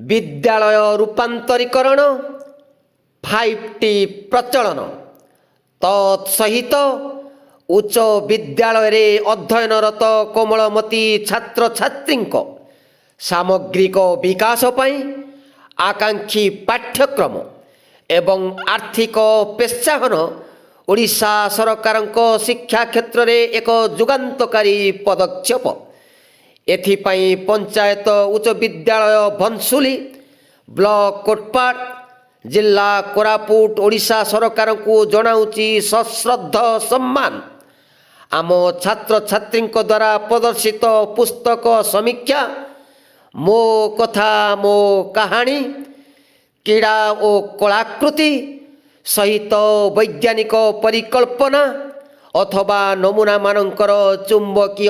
विद्यालय रूपांतरीकरण 5T प्रचलन तत्सहित उच्च विद्यालय रे अध्ययनरत कोमलमती छात्र छात्री सामग्रिक विकास पई आकांक्षी पाठ्यक्रम एवं आर्थिक प्रोत्साहन ओडिशा सरकार शिक्षा क्षेत्र में एक जुगान्तकारी पदक्षेप। एथिपाई पंचायत उच्च विद्यालय भनसुली ब्लॉक कोटपाड़ जिला कोरापुट ओडिशा सरकार को जनाऊँची सश्रद्ध सम्मान। आम छात्र छात्री द्वारा प्रदर्शित पुस्तक समीक्षा मो कथा मो कहानी क्रीड़ा और कलाकृति सहित वैज्ञानिक परिकल्पना अथवा नमूना मानकर चुंबकीय